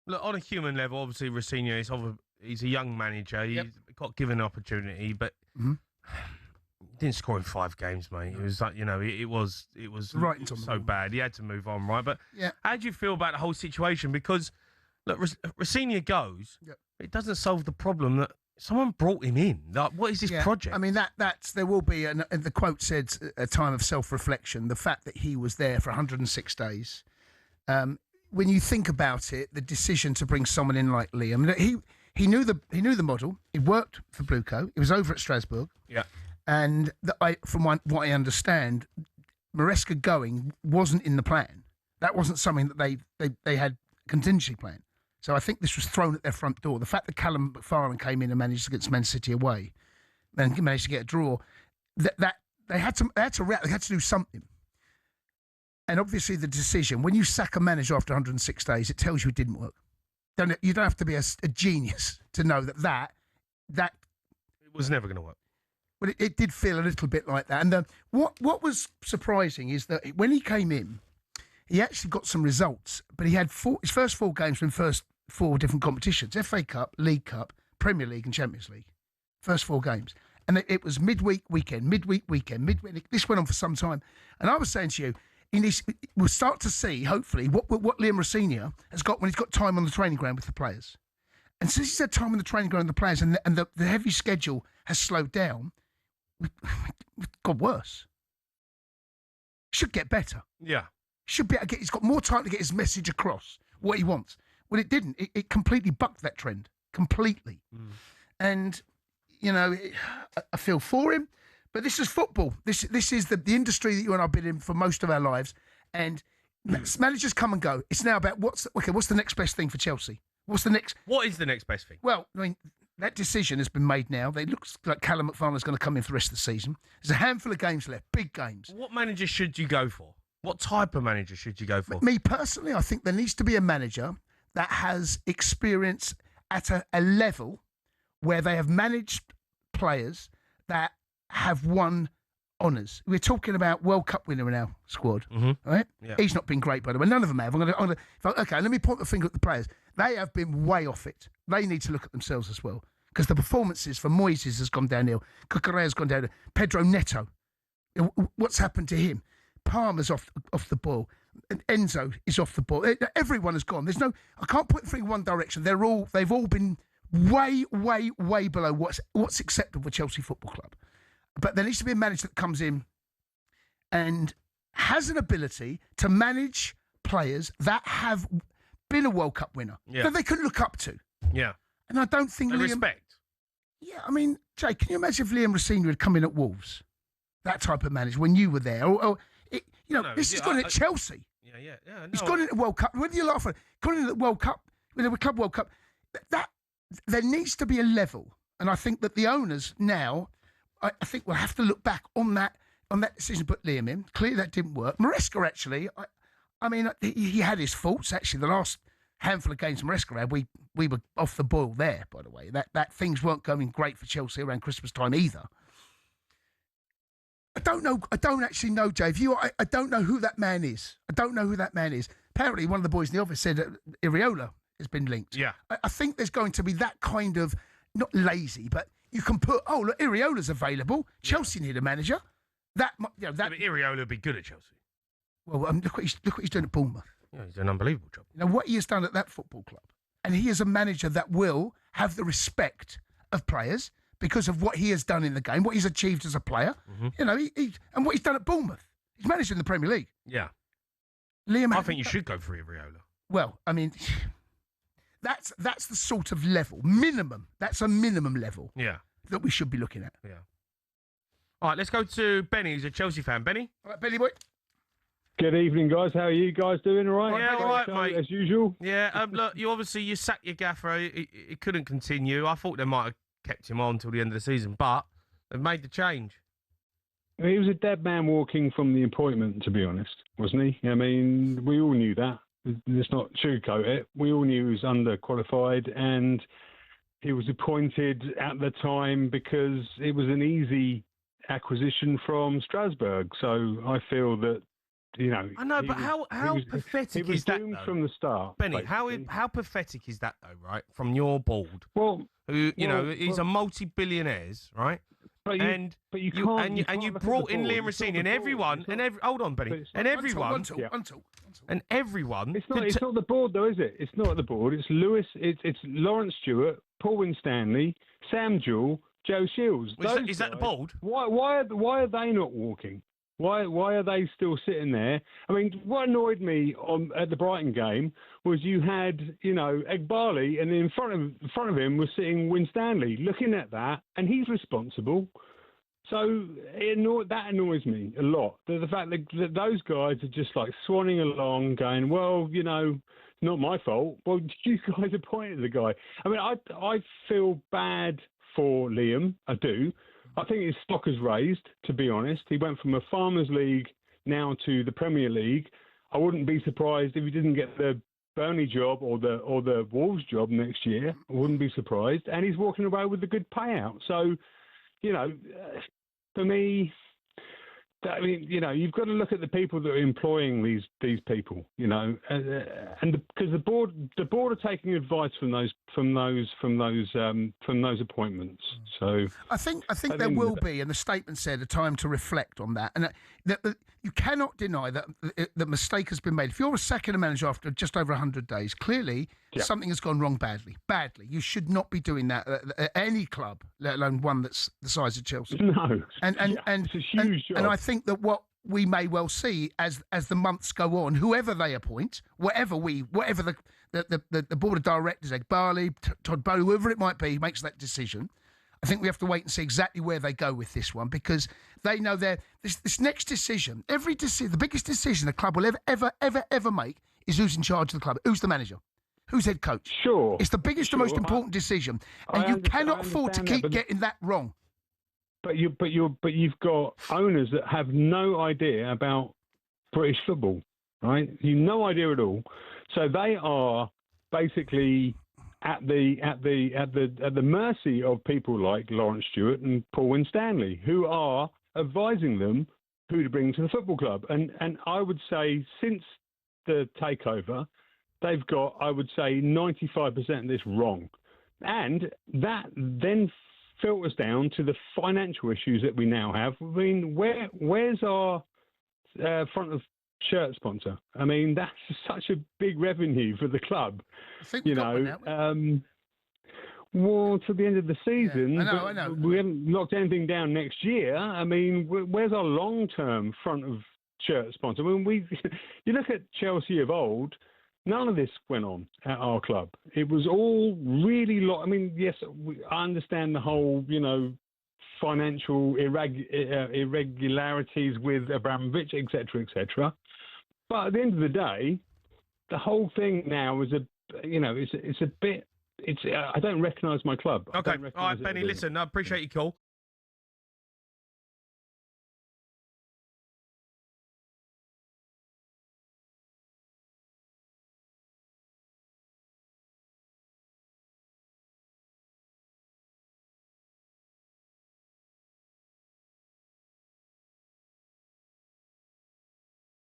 Look, on a human level, obviously, Rosenior he's a young manager. He's got given an opportunity, but he didn't score in 5 games, mate. It was like, it was right so bad. He had to move on, right? But yeah. How do you feel about the whole situation? Because, look, Rosenior goes, it doesn't solve the problem that someone brought him in. Like, what is this project? I mean, there will be, and the quote said, a time of self-reflection. The fact that he was there for 106 days. When you think about it, the decision to bring someone in like Liam, he knew the model. He worked for Bluecoat. He was over at Strasbourg. Yeah. And from what I understand, Maresca going wasn't in the plan. That wasn't something that they had contingency plan. So I think this was thrown at their front door. The fact that Callum McFarlane came in and managed against Man City away, and managed to get a draw, that they had to react. They had to do something. And obviously, the decision when you sack a manager after 106 days, it tells you it didn't work. You don't have to be a genius to know that it was never going to work. But it did feel a little bit like that. And what was surprising is that when he came in, he actually got some results. But he had his first 4 games from first 4 different competitions: FA Cup, League Cup, Premier League, and Champions League. First 4 games. And it was midweek, weekend. This went on for some time. And I was saying to you, we'll start to see, hopefully, what Liam Rosenior has got when he's got time on the training ground with the players. And since he's had time on the training ground with the players and the heavy schedule has slowed down, we've got worse. Should get better. Yeah. Should be able to he's got more time to get his message across, what he wants. Well, it didn't. It completely bucked that trend. Completely. And, I feel for him. But this is football. This is the industry that you and I have been in for most of our lives. And managers come and go. It's now about what's the next best thing for Chelsea? What is the next best thing? Well, I mean, that decision has been made now. It looks like Callum McFarlane is going to come in for the rest of the season. There's a handful of games left, big games. What manager should you go for? What type of manager should you go for? Me personally, I think there needs to be a manager that has experience at a level where they have managed players that have won honours. We're talking about World Cup winner in our squad, right? Yeah. He's not been great, by the way. None of them have. Okay, let me point the finger at the players. They have been way off it. They need to look at themselves as well, because the performances for Moises has gone downhill. Cucurella's gone down. Pedro Neto, what's happened to him? Palmer's off the ball. And Enzo is off the ball. Everyone has gone. I can't put the finger in one direction. They've all been way, way, way below what's acceptable for Chelsea Football Club. But there needs to be a manager that comes in and has an ability to manage players that have been a World Cup winner that they can look up to. Yeah. And I don't think respect. Yeah, I mean, Jay, can you imagine if Liam Rosenior had come in at Wolves? That type of manager when you were there. This has gone in at Chelsea. Yeah. No. He's gone into the World Cup. Whether you laugh at it, gone into the World Cup, the Club World Cup. That there needs to be a level. And I think that the owners now, I think we'll have to look back on that decision to put Liam in. Clearly that didn't work. Maresca, actually, I mean, he had his faults, actually. The last handful of games Maresca had, we were off the boil there, by the way. That things weren't going great for Chelsea around Christmas time either. I don't know. I don't actually know, Jay. I don't know who that man is. Apparently, one of the boys in the office said that Iriola has been linked. Yeah. I think there's going to be that kind of, not lazy, but you can put, look, Iriola's available. Chelsea need a manager. But Iriola would be good at Chelsea. Well, look what he's doing at Bournemouth. Yeah, he's doing an unbelievable job. What he has done at that football club. And he is a manager that will have the respect of players because of what he has done in the game, what he's achieved as a player. And what he's done at Bournemouth. He's managed in the Premier League. Yeah. Liam, I think you should go for Iriola. Well, I mean, that's the sort of level, minimum. That's a minimum level. Yeah. That we should be looking at. Yeah. All right, let's go to Benny, who's a Chelsea fan. Benny? All right, Benny boy. Good evening, guys. How are you guys doing? All right? Yeah, all right, mate. As usual. Yeah, look, you sacked your gaffer. He couldn't continue. I thought they might have kept him on until the end of the season, but they've made the change. He was a dead man walking from the appointment, to be honest, wasn't he? I mean, we all knew that. Let's not sugarcoat it. We all knew he was underqualified, and he was appointed at the time because it was an easy acquisition from Strasbourg. So I feel that I know, but how pathetic is that? He was doomed from the start, Benny. basically. How pathetic is that though? Right, from your board. Well, he's a multi-billionaires, right? But you can't. You brought in Liam Rosenior and everyone, hold on, Benny, and everyone. And everyone. It's not the board though, is it? It's not the board. It's Lewis. It's Lawrence Stewart, Paul Winstanley, Sam Jewell, Joe Shields. Is that the board? Why are they not walking? Why are they still sitting there? I mean, what annoyed me at the Brighton game was you had, Egbali, and in front of him was sitting Winstanley, looking at that, and he's responsible. So that annoys me a lot. The fact that those guys are just like swanning along, going, well, not my fault. Well, you guys appointed the guy. I mean, I feel bad for Liam. I do. I think his stock has raised, to be honest. He went from a Farmers League now to the Premier League. I wouldn't be surprised if he didn't get the Burnley job or the Wolves job next year. I wouldn't be surprised. And he's walking away with a good payout. So, for me, I mean, you've got to look at the people that are employing these people, and because the board are taking advice from those appointments. So I think there will be, and the statement said, a time to reflect on that, and that you cannot deny that the mistake has been made. If you're a second manager after just over 100 days, clearly something has gone wrong badly. You should not be doing that at any club, let alone one that's the size of Chelsea. No, and it's a huge job. And I think that what we may well see as the months go on, whoever they appoint, whatever the board of directors, Egbali, Todd Bowley, whoever it might be, makes that decision. I think we have to wait and see exactly where they go with this one, because they know this next decision, the biggest decision the club will ever make is who's in charge of the club, who's the manager, who's head coach. Sure, it's the biggest and most important decision, and you cannot afford to keep getting that wrong. But you've got owners that have no idea about British football, right? No idea at all. So they are basically at the mercy of people like Lawrence Stewart and Paul Winstanley, who are advising them who to bring to the football club. And I would say since the takeover, they've got, I would say, 95% of this wrong. And that then filters down to the financial issues that we now have. I mean, where's our front of shirt sponsor? I mean, that's such a big revenue for the club. I think we got one, haven't we? Well, to the end of the season. Yeah, I know. We haven't locked anything down next year. I mean, where's our long-term front of shirt sponsor? I mean, you look at Chelsea of old. None of this went on at our club. It was all really I mean, yes, I understand the whole, financial irregularities with Abramovich, etc., etc. But at the end of the day, the whole thing now is it's a bit. I don't recognise my club. Okay, all right, Benny. Listen, I appreciate your call.